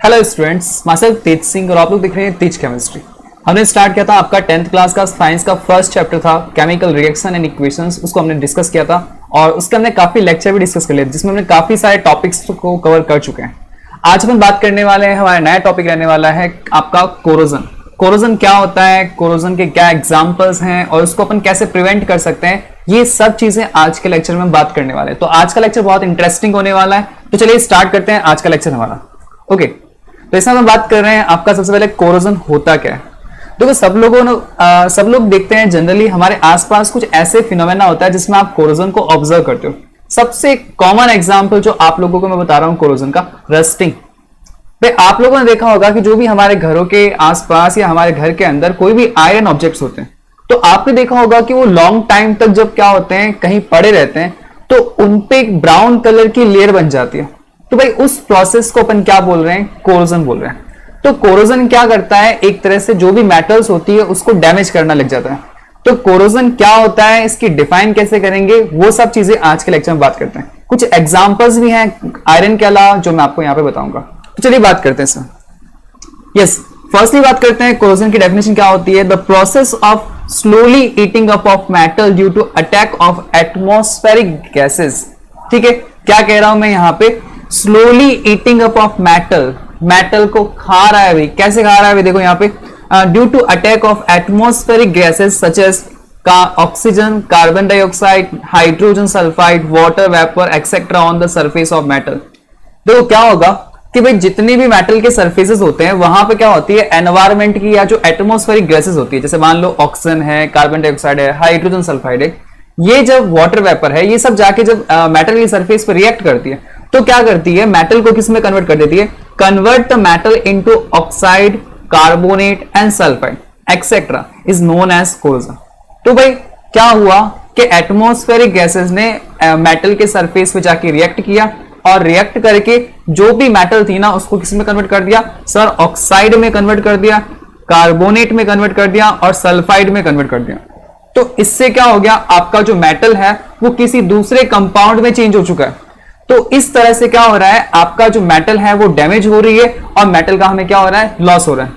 Hello students, मैं sir तेज सिंह और आप लोग देख रहे हैं तेज केमिस्ट्री। हमने स्टार्ट किया था आपका 10th क्लास का साइंस का फर्स्ट चैप्टर था केमिकल रिएक्शन एंड इक्वेशंस। उसको हमने डिस्कस किया था और उसके हमने काफी लेक्चर भी डिस्कस कर लिए जिसमें हमने काफी सारे टॉपिक्स को कवर कर चुके हैं। आज हम बात करने वाले हैं, हमारा नया टॉपिक रहने वाला है आपका कोरोजन। कोरोजन क्या होता है, कोरोजन के क्या एग्जाम्पल्स हैं और उसको अपन कैसे प्रिवेंट कर सकते हैं, ये सब चीजें आज के लेक्चर में हम बात करने वाले हैं। तो आज का लेक्चर बहुत इंटरेस्टिंग होने वाला है, तो चलिए स्टार्ट करते हैं आज का लेक्चर हमारा। ओके, तो इसमें हम बात कर रहे हैं आपका सबसे पहले कोरोजन होता क्या है। देखो सब लोग देखते हैं जनरली हमारे आसपास कुछ ऐसे फिनोमेना होता है जिसमें आप कोरोजन को ऑब्जर्व करते हो। सबसे कॉमन एग्जांपल जो आप लोगों को मैं बता रहा हूं कोरोजन का, रस्टिंग। आप लोगों ने देखा होगा कि जो भी हमारे घरों के आसपास या हमारे घर के अंदर कोई भी आयरन ऑब्जेक्ट्स होते हैं तो आपने देखा होगा कि वो लॉन्ग टाइम तक जब क्या होते हैं कहीं पड़े रहते हैं तो उनपे एक ब्राउन कलर की लेयर बन जाती है। तो भाई उस प्रोसेस को अपन क्या बोल रहे हैं, कोरोजन बोल रहे हैं। तो कोरोजन क्या करता है, एक तरह से जो भी मेटल्स होती है उसको डैमेज करना लग जाता है। तो कोरोजन क्या होता है, इसकी डिफाइन कैसे करेंगे, वो सब चीजें आज के लेक्चर में बात करते हैं। कुछ एग्जांपल्स भी हैं आयरन के अलावा जो मैं आपको यहां पे बताऊंगा। तो चलिए बात करते हैं सर। यस, फर्स्टली बात करते हैं कोरोजन की डेफिनेशन क्या होती है। The process of slowly eating up of metal due to attack of atmospheric gases. ठीक है, क्या कह रहा हूं मैं यहां पे, slowly eating up of metal, metal को खा रहा है भाई। कैसे खा रहा है भाई, देखो यहाँ पे due to attack of atmospheric gases such as का oxygen, carbon dioxide, hydrogen sulphide, water vapour etcetera on the surface of metal. देखो क्या होगा कि भाई जितनी भी मेटल के सरफेसेस होते हैं वहां पे क्या होती है, एनवायरमेंट की या जो एटमॉस्फेरिक गैसेस होती है, जैसे मान लो ऑक्सीजन है, कार्बन डाइऑक्साइड है, हाइड्रोजन सल्फाइड है, ये जब वाटर वेपर है, ये सब जाके जब मेटल की सरफेस पर रिएक्ट करती है तो क्या करती है, मेटल को किस में कन्वर्ट कर देती है, convert the metal into oxide, carbonate and sulphide etcetera is known as corrosion. तो भाई क्या हुआ कि एटमॉस्फेरिक गैसेस ने मेटल के सरफेस पे जाके रिएक्ट किया और रिएक्ट करके जो भी मेटल थी ना उसको किस में कन्वर्ट कर दिया सर, ऑक्साइड में कन्वर्ट कर दिया, कार्बोनेट में कन्वर्ट कर दिया और सल्फाइड में कन्वर्ट कर दिया। तो इससे क्या हो गया, आपका जो मेटल है वो किसी दूसरे कंपाउंड में चेंज हो चुका है। तो इस तरह से क्या हो रहा है, आपका जो मेटल है वो डैमेज हो रही है और मेटल का हमें क्या हो रहा है, लॉस हो रहा है।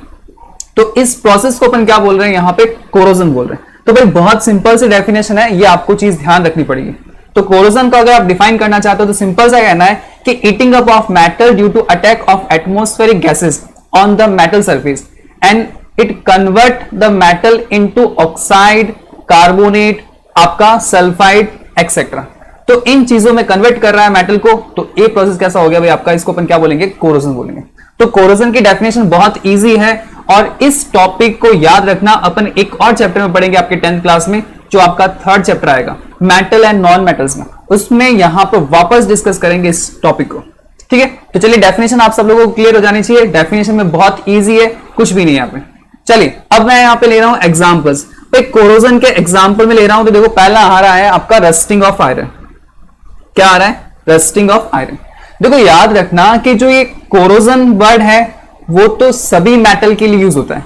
तो इस प्रोसेस को अपन क्या बोल रहे हैं, यहां पे कोरोजन बोल रहे हैं। तो भाई बहुत सिंपल सी डेफिनेशन है, ये आपको चीज ध्यान रखनी पड़ेगी। तो कोरोजन को अगर आप डिफाइन करना चाहते हो तो सिंपल सा कहना है कि eating up of metal due to attack of atmospheric gases on the metal surface and it convert the metal into oxide, carbonate, आपका सल्फाइड एक्सेट्रा। तो इन चीजों में कन्वर्ट कर रहा है मेटल को। तो ये प्रोसेस कैसा हो गया भाई आपका, इसको अपन क्या बोलेंगे, कोरोजन बोलेंगे। तो कोरोजन की डेफिनेशन बहुत इजी है और इस टॉपिक को याद रखना अपन एक और चैप्टर में पढ़ेंगे आपके 10th क्लास में, जो आपका 3rd चैप्टर आएगा मेटल एंड नॉन मेटल्स में। उसमें यहां पर वापस डिस्कस करेंगे इस टॉपिक को। ठीक है, तो चलिए डेफिनेशन आप सब लोगों को क्लियर हो जानी चाहिए। डेफिनेशन में बहुत ईजी है, कुछ भी नहीं यहाँ पे। चलिए अब मैं यहाँ पे ले रहा हूं एग्जाम्पल्स। कोरोजन के एग्जाम्पल में ले रहा हूं तो देखो पहला आ रहा है आपका रस्टिंग ऑफ आयरन। क्या आ रहा है, रस्टिंग ऑफ आयरन। देखो याद रखना कि जो ये कोरोजन वर्ड है वो तो सभी मेटल के लिए यूज होता है,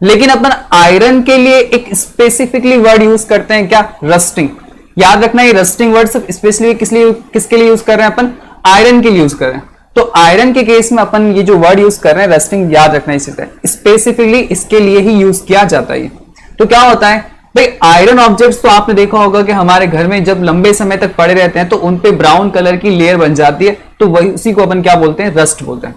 लेकिन अपन आयरन के लिए एक स्पेसिफिकली वर्ड यूज करते हैं, क्या, रस्टिंग। याद रखना ये रस्टिंग वर्ड सिर्फ स्पेशली किसके लिए यूज कर रहे हैं, अपन आयरन के लिए यूज कर रहे हैं। तो आयरन के केस में अपन ये जो वर्ड यूज कर रहे हैं रस्टिंग, याद रखना इसे स्पेसिफिकली इसके लिए ही यूज किया जाता है। तो क्या होता है भाई, आयरन ऑब्जेक्ट्स तो आपने देखा होगा कि हमारे घर में जब लंबे समय तक पड़े रहते हैं तो उनपे ब्राउन कलर की लेयर बन जाती है, तो वही उसी को अपन क्या बोलते हैं, रस्ट बोलते हैं।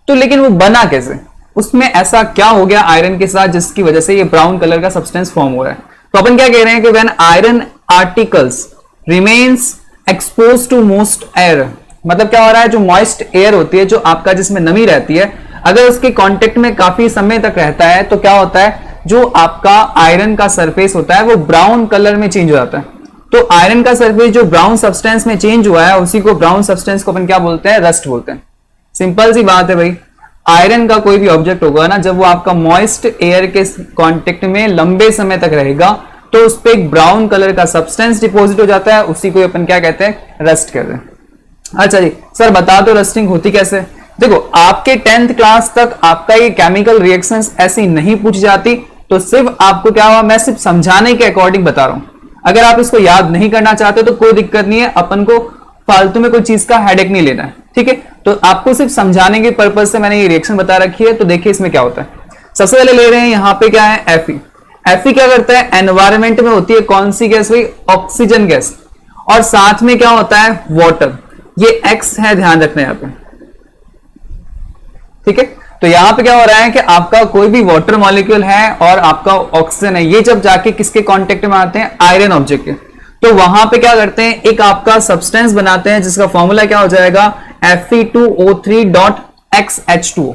तो लेकिन वो बना कैसे, उसमें ऐसा क्या हो गया आयरन के साथ जिसकी वजह से ये ब्राउन कलर का सब्सटेंस फॉर्म हो रहा है। तो अपन क्या कह रहे हैं कि when iron articles remains expose to moist air, मतलब क्या हो रहा है, जो मॉइस्ट एयर होती है, जो आपका जिसमें नमी रहती है, अगर उसके कांटेक्ट में काफी समय तक रहता है तो क्या होता है, जो आपका आयरन का सरफेस होता है वो ब्राउन कलर में चेंज हो जाता है। तो आयरन का सरफेस जो ब्राउन सब्सटेंस में चेंज हुआ है उसी को ब्राउन सब्सटेंस को अपन क्या बोलते हैं, रस्ट बोलते हैं। सिंपल सी बात है भाई, आयरन का कोई भी ऑब्जेक्ट होगा ना, जब वो आपका मॉइस्ट एयर के कांटेक्ट में लंबे समय तक रहेगा तो उस पर एक ब्राउन कलर का सब्सटेंस डिपोजिट हो जाता है, उसी को अपन क्या कहते हैं, रस्ट कहते हैं। अच्छा जी सर बता दो रस्टिंग होती कैसे। देखो आपके 10th क्लास तक आपका ये केमिकल रिएक्शंस ऐसी नहीं पूछी जाती, तो सिर्फ आपको क्या हुआ, मैं सिर्फ समझाने के अकॉर्डिंग बता रहा हूं। अगर आप इसको याद नहीं करना चाहते तो कोई दिक्कत नहीं है, अपन को फालतू में कोई चीज का हेडेक नहीं लेना है। ठीक है, तो आपको सिर्फ समझाने के पर्पज से मैंने ये रिएक्शन बता रखी है। तो देखिए इसमें क्या होता है। सबसे पहले ले रहे हैं यहाँ पे क्या है, Fe। Fe क्या करता है, एनवायरमेंट में होती है कौन सी गैस भाई, ऑक्सीजन गैस, और साथ में क्या होता है, वाटर। ये X है, ध्यान रखना यहाँ पे, ठीक है। तो यहां पे क्या हो रहा है कि आपका कोई भी वाटर मॉलिक्यूल है और आपका ऑक्सीजन है, ये जब जाके किसके कांटेक्ट में आते हैं, आयरन ऑब्जेक्ट के, तो वहां पे क्या करते हैं, एक आपका सब्सटेंस बनाते हैं जिसका फॉर्मूला क्या हो जाएगा, Fe2O3.XH2O।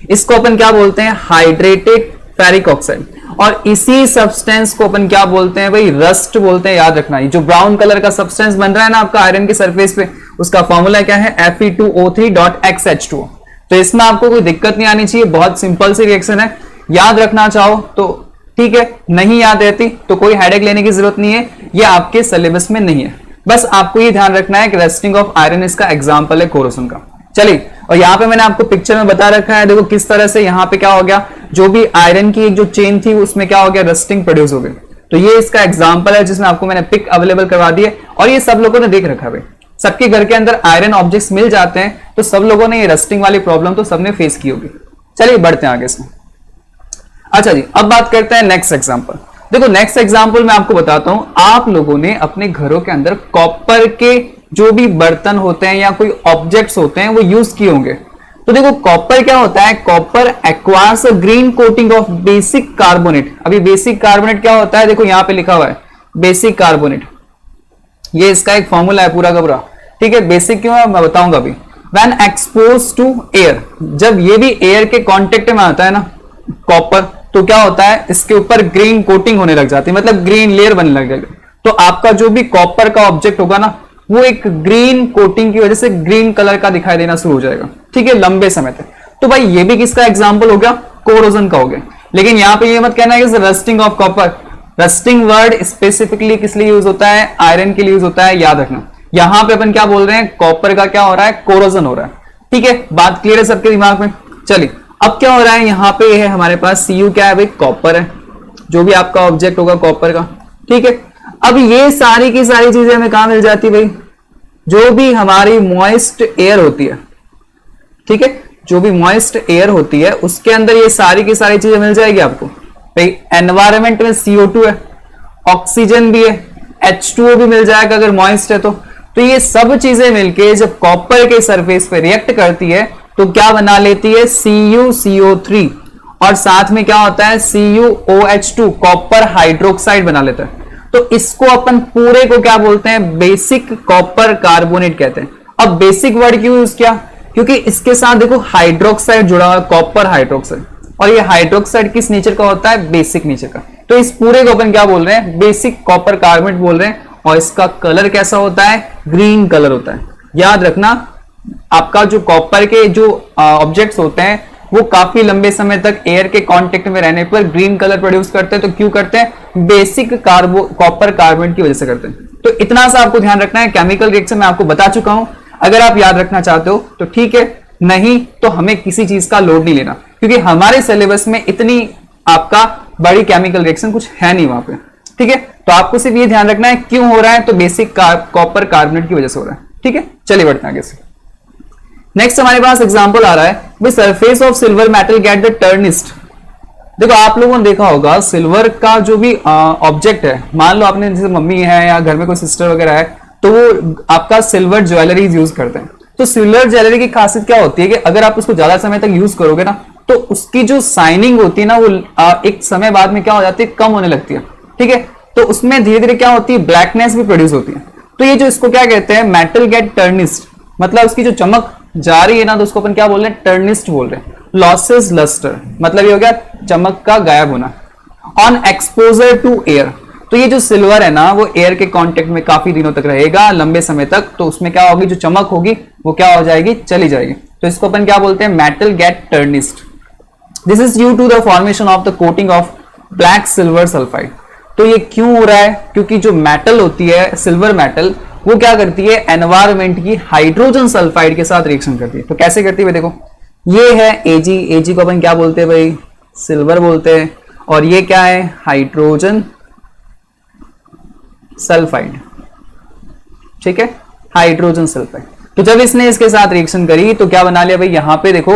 इसको अपन क्या बोलते हैं, हाइड्रेटेड फेरिक ऑक्साइड। और इसी सब्सटेंस को अपन क्या बोलते हैं भाई, रस्ट बोलते हैं। याद रखना, ये जो ब्राउन कलर का सब्सटेंस बन रहा है ना आपका आयरन के सरफेस पे, उसका फॉर्मूला क्या है, Fe2O3.XH2O। तो इसमें आपको कोई दिक्कत नहीं आनी चाहिए, बहुत सिंपल सी रिएक्शन है। याद रखना चाहो तो ठीक है, नहीं याद रहती तो कोई हेडेक लेने की जरूरत नहीं है, ये आपके सिलेबस में नहीं है। बस आपको ये ध्यान रखना है कि रस्टिंग ऑफ आयरन इसका एग्जांपल है कोरोजन का। चलिए, और यहाँ पे मैंने आपको पिक्चर में बता रखा है, देखो किस तरह से यहाँ पे क्या हो गया, जो भी आयरन की एक जो चेन थी उसमें क्या हो गया, रस्टिंग प्रोड्यूस हो गई। तो ये इसका एग्जाम्पल है जिसमें आपको मैंने पिक अवेलेबल करवा दी है, और ये सब लोगों ने देख रखा है। सबके घर के अंदर आयरन ऑब्जेक्ट्स मिल जाते हैं, तो सब लोगों ने ये रस्टिंग वाली प्रॉब्लम तो सबने फेस की होगी। चलिए बढ़ते हैं आगे इसमें। अच्छा जी, अब बात करते हैं नेक्स्ट एग्जांपल। देखो नेक्स्ट एग्जांपल मैं आपको बताता हूं, आप लोगों ने अपने घरों के अंदर कॉपर के जो भी बर्तन होते हैं या कोई ऑब्जेक्ट्स होते हैं वो यूज किए होंगे। तो देखो कॉपर क्या होता है, copper acquires a green coating of basic carbonate. अभी बेसिक कार्बोनेट क्या होता है, देखो यहां पे लिखा हुआ है बेसिक कार्बोनेट, ये इसका एक फॉर्मूला है पूरा का पूरा, ठीक है। बेसिक क्यों है मैं बताऊंगा अभी। व्हेन एक्सपोज टू एयर, जब ये भी एयर के कांटेक्ट में आता है ना कॉपर, तो क्या होता है, इसके ऊपर ग्रीन कोटिंग होने लग जाती है, मतलब ग्रीन लेयर बनने लग जाएगी। तो आपका जो भी कॉपर का ऑब्जेक्ट होगा ना, वो एक ग्रीन कोटिंग की वजह से ग्रीन कलर का दिखाई देना शुरू हो जाएगा, ठीक है, लंबे समय तक। तो भाई ये भी किसका एग्जाम्पल हो गया, कोरोजन का हो गया। लेकिन यहां पे ये मत कहना है कि rusting of copper, rusting word specifically किस लिए यूज होता है, आयरन के लिए यूज होता है, याद रखना। यहां पे अपन क्या बोल रहे हैं, कॉपर का क्या हो रहा है, कोरोजन हो रहा है, ठीक है। बात क्लियर है सबके दिमाग में। चलिए अब क्या हो रहा है, यहाँ पे है हमारे पास Cu क्या है भाई, कॉपर है, जो भी आपका ऑब्जेक्ट होगा कॉपर का, ठीक है। अब ये सारी की सारी चीजें हमें कहां मिल जाती है भाई, जो भी हमारी मॉइस्ट एयर होती है, ठीक है, जो भी मॉइस्ट एयर होती है उसके अंदर ये सारी की सारी चीजें मिल जाएगी आपको भाई। एनवायरमेंट में CO2 है, ऑक्सीजन भी है, H2O भी मिल जाएगा अगर मॉइस्ट है तो ये सब चीजें मिलके जब कॉपर के सरफेस पे रिएक्ट करती है तो क्या बना लेती है, CuCO3, और साथ में क्या होता है, CuOH2, कॉपर हाइड्रोक्साइड बना लेता है। तो इसको अपन पूरे को क्या बोलते हैं, बेसिक कॉपर कार्बोनेट कहते हैं। अब बेसिक वर्ड क्यों यूज किया, क्योंकि इसके साथ देखो हाइड्रोक्साइड जुड़ा हुआ है, कॉपर हाइड्रोक्साइड, और ये हाइड्रोक्साइड किस नेचर का होता है, बेसिक नेचर का। तो इस पूरे को अपन क्या बोल रहे हैं, बेसिक कॉपर कार्बोनेट बोल रहे हैं। और इसका कलर कैसा होता है, ग्रीन कलर होता है। याद रखना, आपका जो कॉपर के जो ऑब्जेक्ट्स होते हैं वो काफी लंबे समय तक एयर के कांटेक्ट में रहने पर ग्रीन कलर प्रोड्यूस करते हैं। तो क्यों करते हैं, बेसिक कॉपर कार्बोनेट की वजह से करते हैं। तो इतना सा आपको ध्यान रखना है। केमिकल रिएक्शन मैं आपको बता चुका हूं, अगर आप याद रखना चाहते हो तो ठीक है, नहीं तो हमें किसी चीज का लोड नहीं लेना, क्योंकि हमारे सिलेबस में इतनी आपका बड़ी केमिकल रिएक्शन कुछ है नहीं वहां पे, ठीक है। तो आपको सिर्फ ये ध्यान रखना है क्यों हो रहा है, तो बेसिक कॉपर कार्बोनेट की वजह से हो रहा है, ठीक है। चलिए बढ़ते हैं आगे से। नेक्स्ट हमारे पास एग्जांपल आ रहा है, the surface of silver metal get the tarnished. देखो आप लोगों ने देखा होगा सिल्वर का जो भी ऑब्जेक्ट है, मान लो आपने जैसे मम्मी है या घर में कोई सिस्टर वगैरह है, तो वो आपका सिल्वर ज्वेलरीज यूज करते हैं। तो सिल्वर ज्वेलरी की खासियत क्या होती है कि अगर आप उसको ज्यादा समय तक यूज करोगे ना, तो उसकी जो शाइनिंग होती है ना, वो एक समय बाद में क्या हो जाती है, कम होने लगती है, ठीक है। तो उसमें धीरे धीरे क्या होती है, ब्लैकनेस भी प्रोड्यूस होती है। तो ये जो इसको क्या कहते हैं, मेटल गेट टर्निस्ट, मतलब उसकी जो चमक जा रही है ना, तो उसको अपन क्या बोल रहे हैं, टर्निस्ट बोल रहे हैं। लॉसेस लस्टर, मतलब ये हो गया चमक का गायब होना। ऑन एक्सपोजर टू एयर, तो ये जो सिल्वर है ना, वो एयर के कांटेक्ट में काफी दिनों तक रहेगा, लंबे समय तक, तो उसमें क्या होगी, जो चमक होगी वो क्या हो जाएगी, चली जाएगी। तो इसको अपन क्या बोलते हैं, metal get tarnished. This is due to the formation of the coating of black silver sulphide. तो ये क्यों हो रहा है, क्योंकि जो मेटल होती है, सिल्वर मेटल, वो क्या करती है, एनवायरमेंट की हाइड्रोजन सल्फाइड के साथ रिएक्शन करती है। तो कैसे करती है, देखो ये है Ag को अपन क्या बोलते हैं भाई, सिल्वर बोलते हैं, और ये क्या है, हाइड्रोजन सल्फाइड, ठीक है, हाइड्रोजन सल्फाइड। तो जब इसने इसके साथ रिएक्शन करी तो क्या बना लिया भाई, यहां पे देखो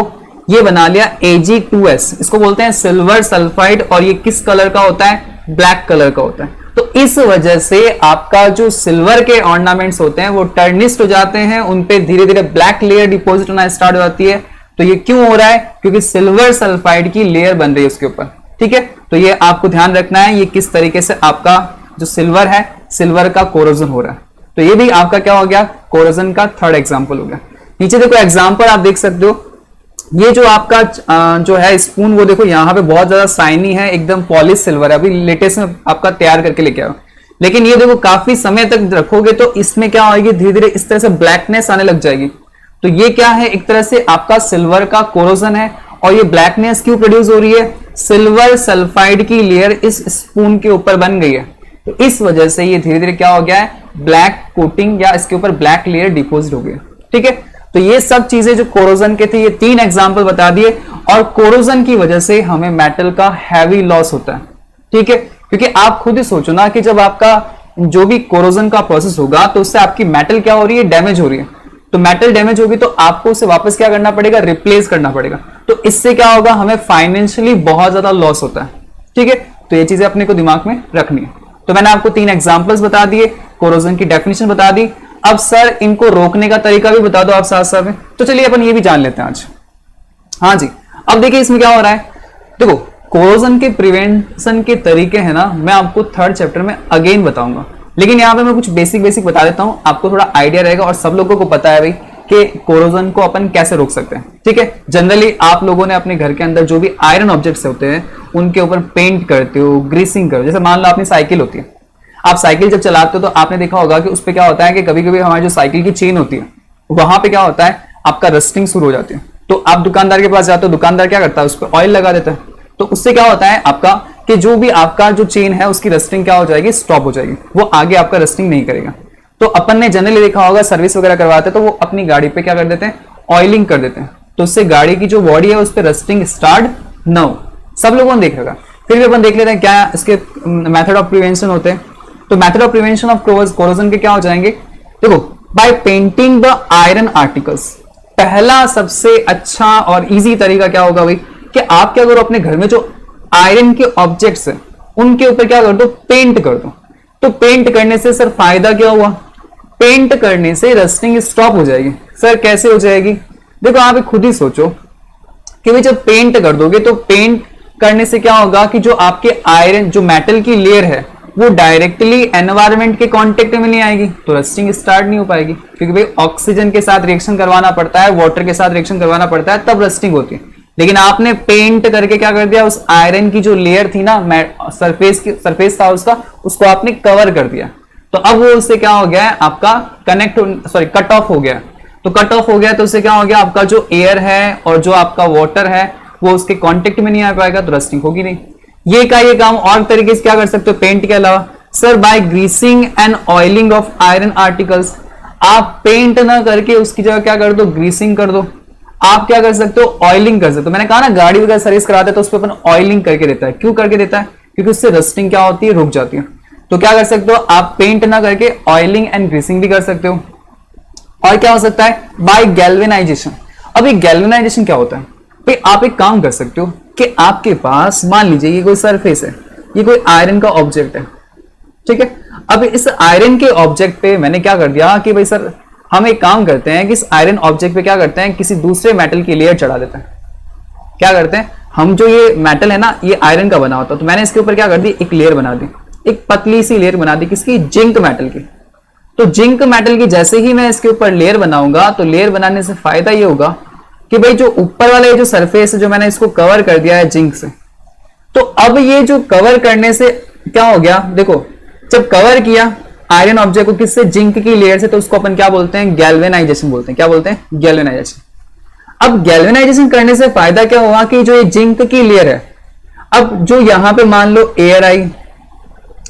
ये बना लिया Ag2S, इसको बोलते हैं सिल्वर सल्फाइड, और ये किस कलर का होता है, ब्लैक कलर का होता है। तो इस वजह से आपका जो सिल्वर के ऑर्नामेंट्स होते हैं वो टर्निस्ट हो जाते हैं, उनपे धीरे धीरे ब्लैक लेयर डिपॉजिट होना स्टार्ट हो जाती है। तो ये क्यों हो रहा है, क्योंकि सिल्वर सल्फाइड की लेयर बन रही है उसके ऊपर, ठीक है। तो ये आपको ध्यान रखना है, ये किस तरीके से आपका जो सिल्वर है, सिल्वर का कोरोजन हो रहा है। तो ये भी आपका क्या हो गया, कोरोजन का थर्ड एग्जांपल हो गया। नीचे देखो एग्जांपल आप देख सकते हो, ये जो आपका जो है स्पून, वो देखो यहाँ पे बहुत ज्यादा शाइनी है, एकदम पॉलिश सिल्वर है, अभी लेटेस्ट में आपका तैयार करके लेके आओ। लेकिन ये देखो काफी समय तक रखोगे तो इसमें क्या होगी, धीरे धीरे इस तरह से ब्लैकनेस आने लग जाएगी। तो ये क्या है, एक तरह से आपका सिल्वर का कोरोजन है। और ये ब्लैकनेस क्यों प्रोड्यूस हो रही है, सिल्वर सल्फाइड की लेयर इस स्पून के ऊपर बन गई है। तो इस वजह से ये धीरे धीरे क्या हो गया है, ब्लैक कोटिंग या इसके ऊपर ब्लैक लेयर डिपोजिट हो गई, ठीक है। तो ये सब चीजें जो कोरोजन के थे, ये 3 एग्जांपल बता दिए। और कोरोजन की वजह से हमें मेटल का हैवी लॉस होता है, ठीक है। क्योंकि आप खुद ही सोचो ना कि जब आपका जो भी कोरोजन का प्रोसेस होगा तो उससे आपकी मेटल क्या हो रही है, डैमेज हो रही है। तो मेटल डैमेज होगी तो आपको उसे वापस क्या करना पड़ेगा, रिप्लेस करना पड़ेगा। तो इससे क्या होगा, हमें फाइनेंशियली बहुत ज्यादा लॉस होता है, ठीक है। तो ये चीजें अपने को दिमाग में रखनी है। तो मैंने आपको 3 एग्जांपल्स बता दिए, कोरोजन की डेफिनेशन बता दी। अब सर इनको रोकने का तरीका भी बता दो आप साथ साथ में, तो चलिए अपन ये भी जान लेते हैं आज। हाँ जी, अब देखिए इसमें क्या हो रहा है। देखो कोरोजन के प्रिवेंशन के तरीके हैं ना, मैं आपको 3rd चैप्टर में अगेन बताऊंगा, लेकिन यहाँ पे मैं कुछ बेसिक बता देता हूँ, आपको थोड़ा आइडिया रहेगा। और सब लोगों को पता है भाई कि कोरोजन को अपन कैसे रोक सकते हैं, ठीक है। जनरली आप लोगों ने अपने घर के अंदर जो भी आयरन ऑब्जेक्ट्स होते हैं उनके ऊपर पेंट करते हो, ग्रीसिंग करते हो। जैसे मान लो अपनी साइकिल होती है, आप साइकिल जब चलाते हो तो आपने देखा होगा कि उस पर क्या होता है कि कभी कभी हमारी जो साइकिल की चेन होती है वहां पे क्या होता है, आपका रस्टिंग शुरू हो जाती है। तो आप दुकानदार के पास जाते हो, दुकानदार क्या करता है, उस पर ऑयल लगा देता है। तो उससे क्या होता है आपका कि जो भी आपका जो चेन है उसकी रस्टिंग क्या हो जाएगी, स्टॉप हो जाएगी, वो आगे आपका रस्टिंग नहीं करेगा। तो अपन ने जनरली देखा होगा सर्विस वगैरह करवाते हैं तो वो अपनी गाड़ी पे क्या कर देते हैं, ऑयलिंग कर देते हैं। तो उससे गाड़ी की जो बॉडी है उस पर रस्टिंग स्टार्ट न हो। सब लोगों ने देखा होगा। फिर भी अपन देख लेते हैं क्या इसके मेथड ऑफ प्रिवेंशन होते हैं। तो method of prevention of corrosion के क्या हो जाएंगे, देखो by painting the iron articles. पहला सबसे अच्छा और इजी तरीका क्या होगा भाई, कि आप क्या करो, अपने घर में जो आयरन के ऑब्जेक्ट्स हैं उनके ऊपर क्या कर दो, पेंट कर दो। तो पेंट करने से सर फायदा क्या हुआ, पेंट करने से रस्टिंग स्टॉप हो जाएगी। सर कैसे हो जाएगी, देखो आप खुद ही सोचो कि भाई जब पेंट कर दोगे तो पेंट करने से क्या होगा कि जो आपके आयरन जो मेटल की लेयर है वो डायरेक्टली एनवायरनमेंट के कांटेक्ट में नहीं आएगी, तो रस्टिंग स्टार्ट नहीं हो पाएगी। क्योंकि भाई ऑक्सीजन के साथ रिएक्शन करवाना पड़ता है, वाटर के साथ रिएक्शन करवाना पड़ता है, तब रस्टिंग होती है। लेकिन आपने पेंट करके क्या कर दिया, उस आयरन की जो लेयर थी ना, सरफेस था उसका, उसको आपने कवर कर दिया। तो अब वो उससे क्या हो गया है, आपका कट ऑफ हो गया। तो कट ऑफ हो गया तो उससे क्या हो गया, आपका जो एयर है और जो आपका वाटर है वो उसके कांटेक्ट में नहीं आ पाएगा, तो रस्टिंग होगी नहीं। ये काम और तरीके से क्या कर सकते हो पेंट के अलावा, sir by greasing and oiling of iron articles. आप पेंट ना करके उसकी जगह क्या कर दो, ग्रीसिंग कर दो। आप क्या कर सकते हो, ऑयलिंग कर सकते हो। मैंने कहा ना गाड़ी वगैरह सर्विस कराते हैं तो उस पर अपन ऑयलिंग करके देता है। क्यों करके देता है, क्योंकि उससे रस्टिंग क्या होती है, रुक जाती है। तो क्या कर सकते हो आप, पेंट ना करके ऑयलिंग एंड ग्रीसिंग भी कर सकते हो। और क्या हो सकता है, बाय गैल्वेनाइजेशन। अब ये गैल्वेनाइजेशन क्या होता है भाई, आप एक काम कर सकते हो कि आपके पास मान लीजिए ये कोई सरफेस है, ये कोई आयरन का ऑब्जेक्ट है, ठीक है। अब इस आयरन के ऑब्जेक्ट पे मैंने क्या कर दिया कि भाई सर हम एक काम करते हैं कि इस आयरन ऑब्जेक्ट पे क्या करते हैं, किसी दूसरे मेटल की लेयर चढ़ा देते हैं। क्या करते हैं हम, जो ये मेटल है ना ये आयरन का बना होता है, तो मैंने इसके ऊपर क्या कर दी, एक लेयर बना दी, एक पतली सी लेयर बना दी, किसकी, जिंक मेटल की। तो जिंक मेटल की जैसे ही मैं इसके ऊपर लेयर बनाऊंगा तो लेयर बनाने से फायदा ये होगा कि भाई जो ऊपर वाला ये जो सरफेस है जो मैंने इसको कवर कर दिया है जिंक से, तो अब ये जो कवर करने से क्या हो गया, देखो जब कवर किया आयरन ऑब्जेक्ट को किससे, जिंक की लेयर से, तो उसको अपन क्या बोलते हैं, गैल्वेनाइजेशन बोलते हैं। क्या बोलते हैं, गैल्वेनाइजेशन। अब गैल्वेनाइजेशन करने से फायदा क्या हुआ कि जो ये जिंक की लेयर है, अब जो यहां पे मान लो एयर आई,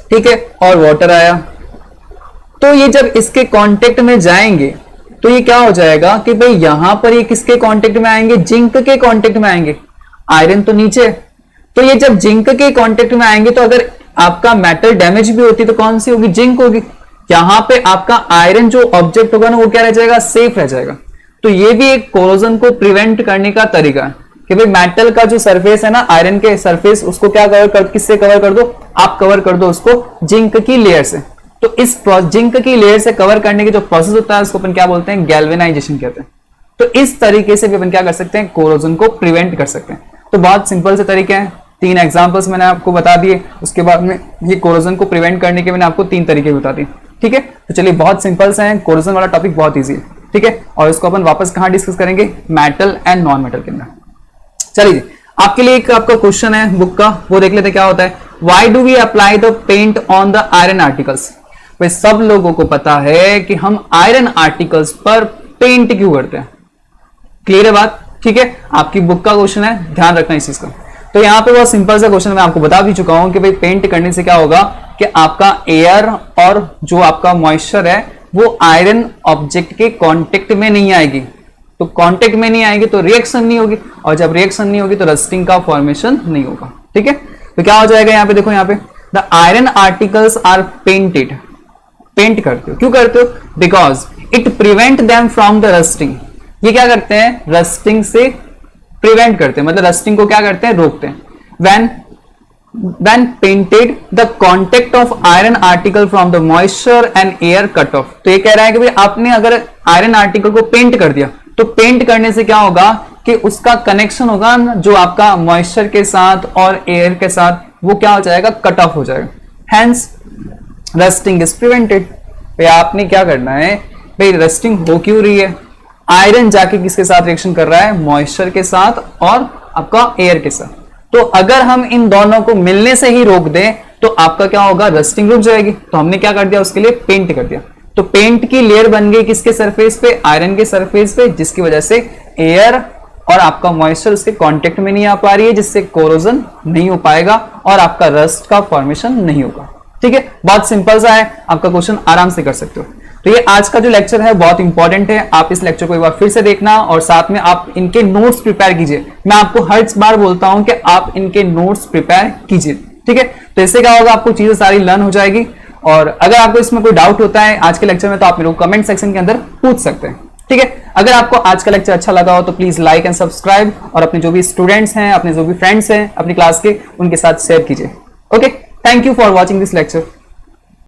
ठीक है, और वाटर आया, तो ये जब इसके कांटेक्ट में जाएंगे तो ये क्या हो जाएगा कि भाई यहां पर ये किसके कांटेक्ट में आएंगे, जिंक के कांटेक्ट में आएंगे। आयरन तो नीचे, तो ये जब जिंक के कांटेक्ट में आएंगे तो अगर आपका मेटल डैमेज भी होती तो कौन सी होगी, जिंक होगी। यहाँ पे आपका आयरन जो ऑब्जेक्ट होगा ना वो क्या रह जाएगा, सेफ रह जाएगा। तो ये भी एक कोरोजन को प्रिवेंट करने का तरीका है कि भाई मेटल का जो सरफेस है ना, आयरन के सरफेस, उसको क्या कवर कर, किससे कवर कर दो, आप कवर कर दो उसको जिंक की लेयर से। तो इस जिंक की लेयर से कवर करने की जो प्रोसेस होता है उसको अपन क्या बोलते हैं, गैल्वेनाइजेशन कहते हैं। तो इस तरीके से भी अपन क्या कर सकते हैं, कोरोजन को प्रिवेंट कर सकते हैं। तो बहुत सिंपल से तरीके हैं, 3 एग्जांपल्स मैंने आपको बता दिए, उसके बाद में ये कोरोजन को प्रिवेंट करने के मैंने आपको 3 तरीके बता दिए। ठीक है, तो चलिए बहुत सिंपल से है, कोरोजन वाला टॉपिक बहुत ईजी है। ठीक है, और इसको अपन वापस कहां डिस्कस करेंगे, मेटल एंड नॉन मेटल के अंदर। चलिए आपके लिए एक आपका क्वेश्चन है बुक का, वो देख लेते क्या होता है। Why do we apply the paint on the iron articles. भाई सब लोगों को पता है कि हम आयरन आर्टिकल्स पर पेंट क्यों करते हैं। क्लियर है बात, ठीक है। आपकी बुक का क्वेश्चन है, ध्यान रखना इस चीज का। तो यहाँ पे बहुत सिंपल सा क्वेश्चन मैं आपको बता भी चुका हूं कि भाई पेंट करने से क्या होगा कि आपका एयर और जो आपका मॉइस्चर है वो आयरन ऑब्जेक्ट के कांटेक्ट में नहीं आएगी। तो कांटेक्ट में नहीं आएगी तो रिएक्शन नहीं होगी, और जब रिएक्शन नहीं होगी तो रस्टिंग का फॉर्मेशन नहीं होगा। ठीक है, तो क्या हो जाएगा यहाँ पे, देखो यहाँ पे the iron articles are painted. Paint करते हो, क्यों करते हो, because it prevent them from the rusting. ये क्या करते हैं, रस्टिंग से प्रिवेंट करते हैं, मतलब रस्टिंग को क्या करते हैं, रोकते हैं। when painted the contact of iron article from the moisture and air cut off। तो ये कह रहा है कि भाई आपने अगर आयरन आर्टिकल को पेंट कर दिया तो पेंट करने से क्या होगा कि उसका कनेक्शन होगा जो आपका मॉइस्चर के साथ और एयर के साथ, वो क्या हो जाएगा, कट ऑफ हो जाएगा। Hence rusting is prevented. भाई आपने क्या करना है, भाई रस्टिंग हो क्यों रही है, आयरन जाके किसके साथ रिएक्शन कर रहा है, मॉइस्चर के साथ और आपका एयर के साथ। तो अगर हम इन दोनों को मिलने से ही रोक दें तो आपका क्या होगा, रस्टिंग रुक जाएगी। तो हमने क्या कर दिया, उसके लिए पेंट कर दिया। तो पेंट की लेयर बन गई किसके सरफेस पे, आयरन के सरफेस पे, जिसकी वजह से एयर और आपका मॉइस्चर उसके कांटेक्ट में नहीं आ पा रही है, जिससे कोरोजन नहीं हो पाएगा और आपका रस्ट का फॉर्मेशन नहीं होगा। ठीक है, बहुत सिंपल सा है, आपका क्वेश्चन आराम से कर सकते हो। तो ये आज का जो लेक्चर है बहुत इंपॉर्टेंट है, आप इस लेक्चर को एक बार फिर से देखना और साथ में आप इनके नोट्स प्रिपेयर कीजिए। मैं आपको हर बार बोलता हूं कि आप इनके नोट्स प्रिपेयर कीजिए। ठीक है, तो इससे क्या होगा, आपको चीजें सारी लर्न हो जाएगी। और अगर आपको इसमें कोई डाउट होता है आज के लेक्चर में तो आप मेरे को कमेंट सेक्शन के अंदर पूछ सकते हैं। ठीक है, अगर आपको आज का लेक्चर अच्छा लगा हो तो प्लीज लाइक एंड सब्सक्राइब, और अपने जो भी स्टूडेंट्स हैं, अपने जो भी फ्रेंड्स हैं अपनी क्लास के, उनके साथ शेयर कीजिए। Okay, thank you for watching this lecture.